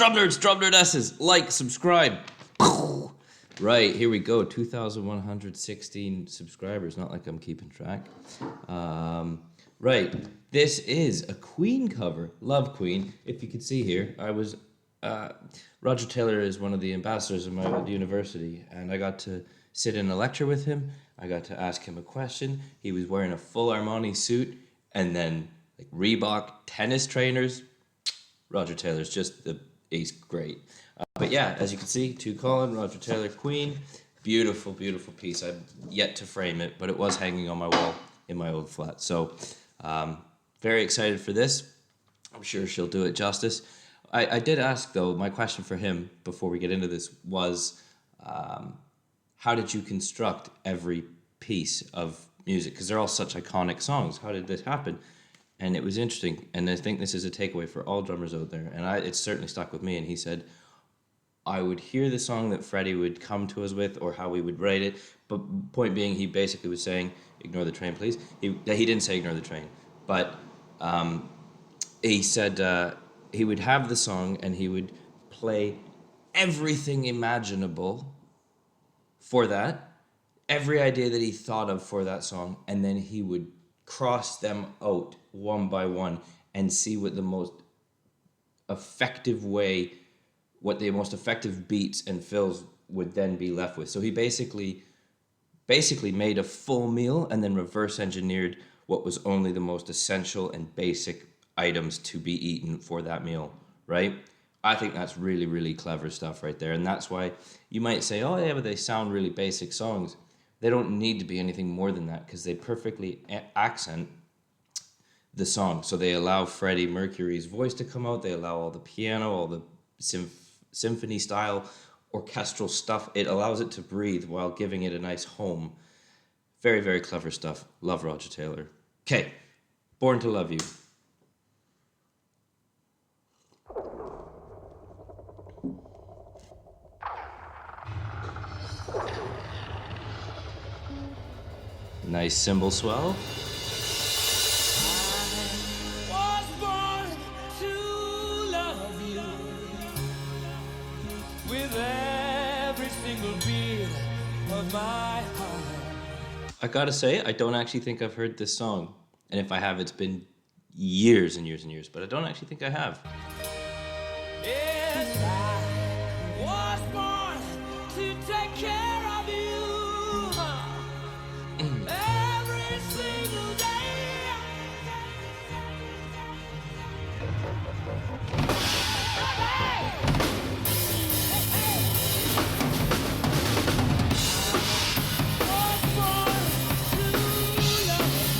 Drum nerds, drum nerdesses, like, subscribe. Right, here we go. 2,116 subscribers. Not like I'm keeping track. Right, this is a Queen cover. Love Queen. If you can see here, Roger Taylor is one of the ambassadors of my old university, and I got to sit in a lecture with him. I got to ask him a question. He was wearing a full Armani suit, and then like Reebok tennis trainers. Roger Taylor's he's great. But yeah, as you can see, to Colin, Roger Taylor, Queen. Beautiful, beautiful piece. I've yet to frame it, but it was hanging on my wall in my old flat. So very excited for this. I'm sure she'll do it justice. I did ask, though, my question for him before we get into this was, how did you construct every piece of music? Because they're all such iconic songs. How did this happen? And it was interesting, and I think this is a takeaway for all drummers out there, and it's certainly stuck with me. And he said, I would hear the song that Freddie would come to us with, or how we would write it, but point being, he basically was saying, ignore the train, please. He didn't say ignore the train, but he said he would have the song, and he would play everything imaginable for that, every idea that he thought of for that song, and then he would cross them out one by one and see what the most effective beats and fills would then be left with. So he basically made a full meal and then reverse engineered what was only the most essential and basic items to be eaten for that meal, right? I think that's really, really clever stuff right there. And that's why you might say, oh yeah, but they sound really basic songs. They don't need to be anything more than that, because they perfectly accent the song. So they allow Freddie Mercury's voice to come out. They allow all the piano, all the symphony style, orchestral stuff. It allows it to breathe while giving it a nice home. Very, very clever stuff. Love Roger Taylor. Okay, Born to Love You. Nice cymbal swell. I was born to love you with every single beat of my heart. I gotta say, I don't actually think I've heard this song. And if I have, it's been years and years and years, but I don't actually think I have. Yes, I was born to take care of you every single day. Was born to love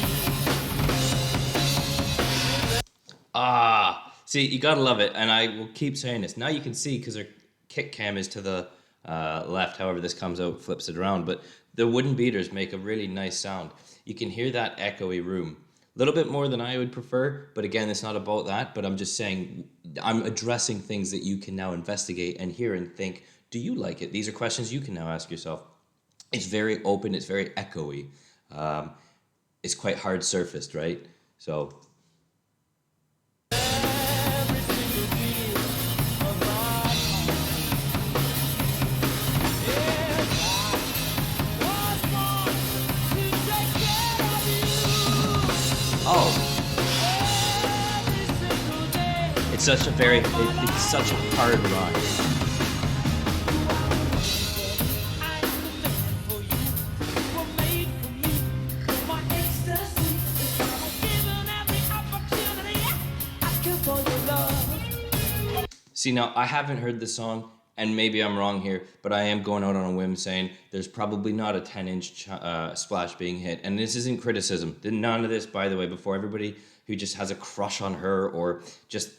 you. See, you gotta love it, and I will keep saying this. Now you can see, because our kick cam is to the left, however this comes out, flips it around, but the wooden beaters make a really nice sound. You can hear that echoey room. A little bit more than I would prefer, but again, it's not about that, but I'm just saying, I'm addressing things that you can now investigate and hear and think, do you like it? These are questions you can now ask yourself. It's very open, it's very echoey. It's quite hard surfaced, right? So it's such a hard rhyme. See, now I haven't heard the song, and maybe I'm wrong here, but I am going out on a whim saying there's probably not a 10-inch splash being hit. And this isn't criticism. None of this, by the way, before everybody who just has a crush on her or just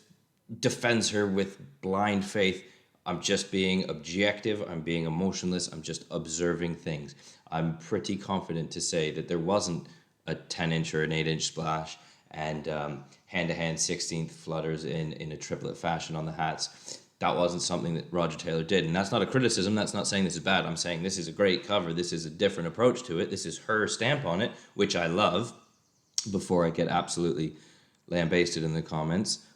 defends her with blind faith. I'm just being objective. I'm being emotionless. I'm just observing things. I'm pretty confident to say that there wasn't a 10-inch or an 8-inch splash and hand-to-hand 16th flutters in a triplet fashion on the hats. That wasn't something that Roger Taylor did. And that's not a criticism. That's not saying this is bad. I'm saying this is a great cover. This is a different approach to it. This is her stamp on it, which I love, before I get absolutely lambasted in the comments.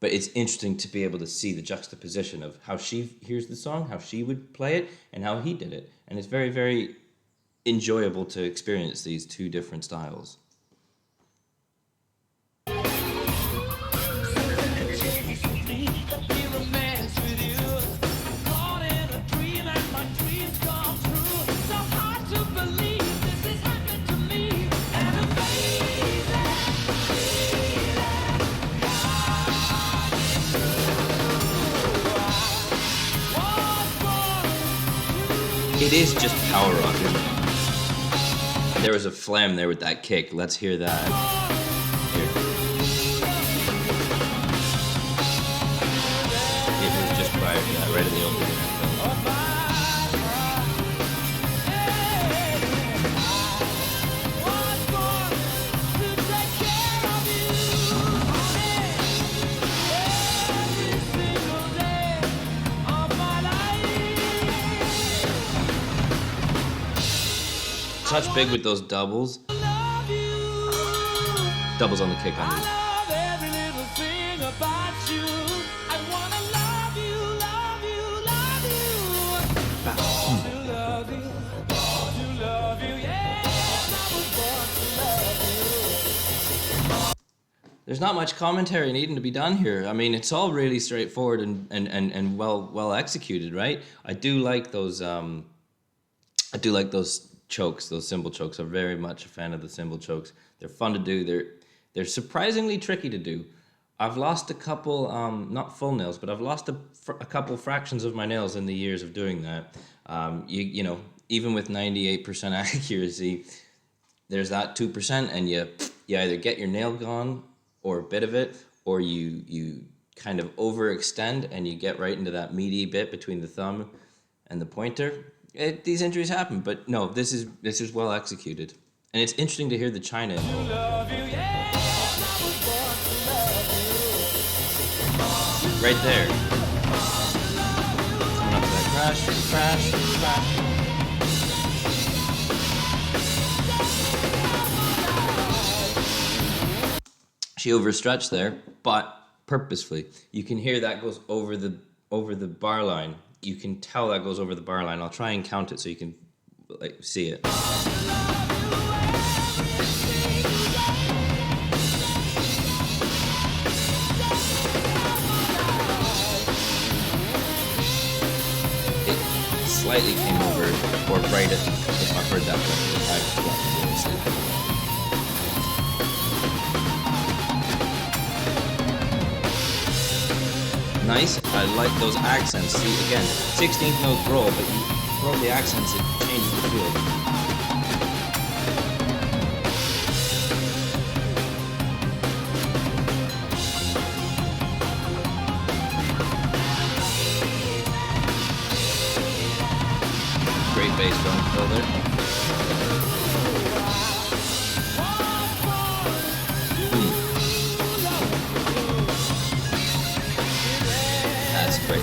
But it's interesting to be able to see the juxtaposition of how she hears the song, how she would play it, and how he did it. And it's very, very enjoyable to experience these two different styles. It is just power rock, isn't it? There was a phlegm there with that kick. Let's hear that. Here. It was just prior to that, right in the opening. Touch big with those doubles. Doubles on the kick on these. There's not much commentary needing to be done here. I mean, it's all really straightforward and well executed, right? I do like those chokes, those cymbal chokes. I'm very much a fan of the cymbal chokes. They're fun to do. They're surprisingly tricky to do. I've lost a couple, not full nails, but I've lost a couple fractions of my nails in the years of doing that. You know, even with 98% accuracy, there's that 2%, and you either get your nail gone or a bit of it, or you kind of overextend and you get right into that meaty bit between the thumb and the pointer. These injuries happen, but no, this is well executed, and it's interesting to hear the China. Right there. Coming up to that crash, crash, crash. She overstretched there, but purposefully. You can hear that goes over the bar line. You can tell that goes over the bar line. I'll try and count it so you can see it. It slightly came over, or right at, if I heard that nice. I like those accents. See, again, 16th note roll, but you throw the accents, it changes the feel. Great bass drum fill there. That's great.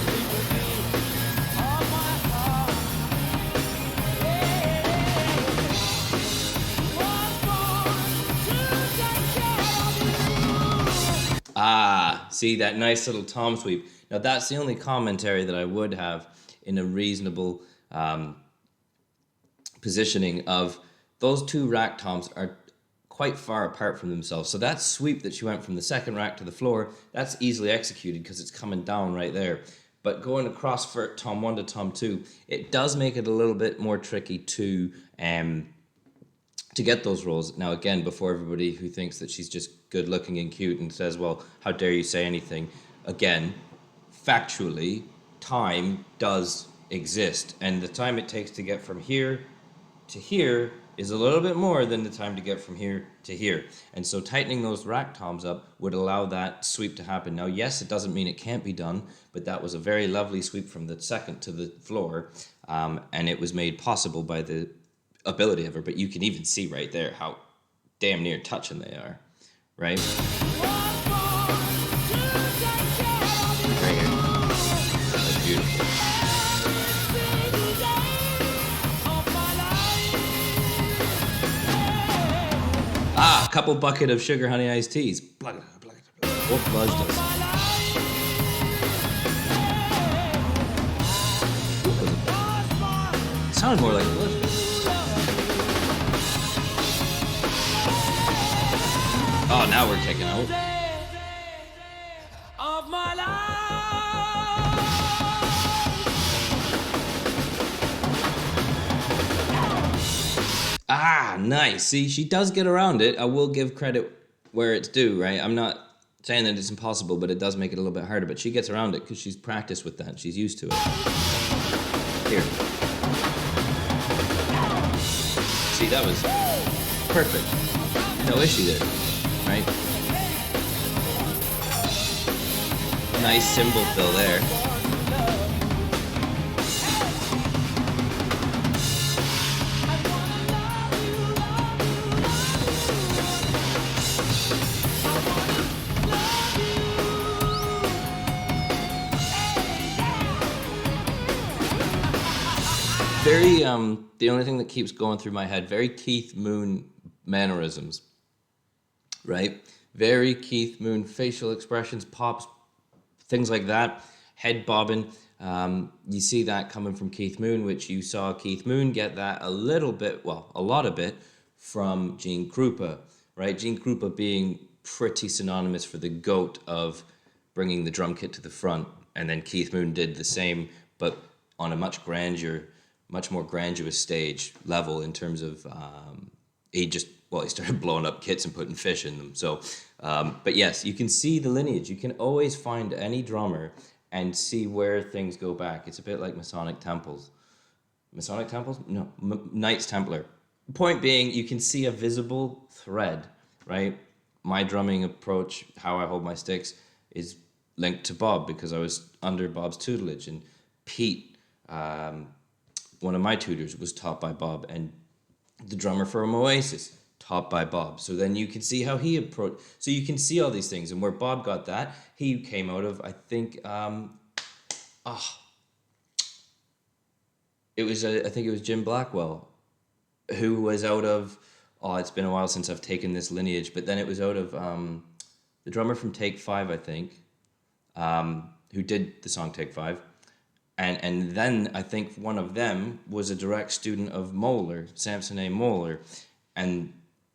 See that nice little tom sweep. Now that's the only commentary that I would have in a reasonable positioning of those two rack toms are quite far apart from themselves. So that sweep that she went from the second rack to the floor, that's easily executed because it's coming down right there. But going across for tom 1 to tom 2, it does make it a little bit more tricky to get those rolls. Now again, before everybody who thinks that she's just good looking and cute and says, well, how dare you say anything? Again, factually, time does exist, and the time it takes to get from here to here is a little bit more than the time to get from here to here. And so tightening those rack toms up would allow that sweep to happen. Now, yes, it doesn't mean it can't be done, but that was a very lovely sweep from the second to the floor, and it was made possible by the ability of her. But you can even see right there how damn near touching they are, right? Right here. That's beautiful. A couple bucket of sugar honey iced teas. What Bludge does. sounded more like it was. Oh, now we're kicking out. Of my life. Ah, nice. See, she does get around it. I will give credit where it's due, right? I'm not saying that it's impossible, but it does make it a little bit harder. But she gets around it because she's practiced with that. She's used to it. Here. See, that was perfect. No issue there, right? Nice cymbal fill there. Very, the only thing that keeps going through my head, very Keith Moon mannerisms, right? Very Keith Moon facial expressions, pops, things like that, head bobbing. You see that coming from Keith Moon, which you saw Keith Moon get that a little bit, well, a lot of it from Gene Krupa, right? Gene Krupa being pretty synonymous for the GOAT of bringing the drum kit to the front, and then Keith Moon did the same, but on a much more grandiose stage level in terms of he started blowing up kits and putting fish in them. So, but yes, you can see the lineage. You can always find any drummer and see where things go back. It's a bit like Masonic temples. Masonic temples? No, Knights Templar. Point being, you can see a visible thread, right? My drumming approach, how I hold my sticks, is linked to Bob because I was under Bob's tutelage, and Pete, one of my tutors, was taught by Bob, and the drummer from Oasis, taught by Bob. So then you can see how he approached. So you can see all these things, and where Bob got that, he came out of, I think, it was Jim Blackwell, who was out of. Oh, it's been a while since I've taken this lineage, but then it was out of the drummer from Take 5, I think, who did the song Take 5. And then I think one of them was a direct student of Moeller, Samson A. Moeller. And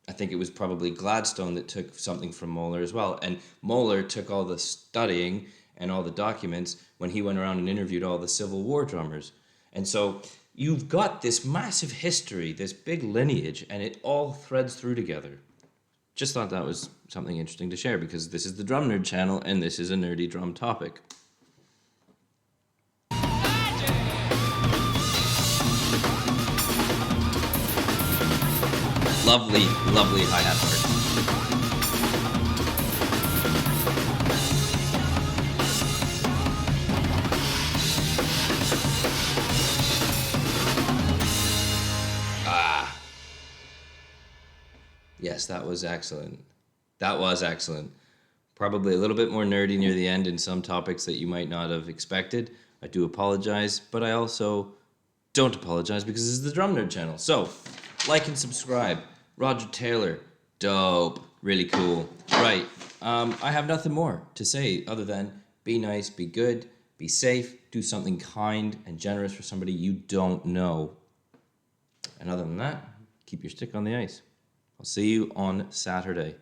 I think it was probably Gladstone that took something from Moeller as well. And Moeller took all the studying and all the documents when he went around and interviewed all the Civil War drummers. And so you've got this massive history, this big lineage, and it all threads through together. Just thought that was something interesting to share because this is the Drum Nerd channel and this is a nerdy drum topic. Lovely, lovely hi-hat part. Yes, that was excellent. That was excellent. Probably a little bit more nerdy near the end in some topics that you might not have expected. I do apologize, but I also don't apologize because this is the Drum Nerd channel. So, like and subscribe. Roger Taylor, dope, really cool. Right, I have nothing more to say other than be nice, be good, be safe, do something kind and generous for somebody you don't know. And other than that, keep your stick on the ice. I'll see you on Saturday.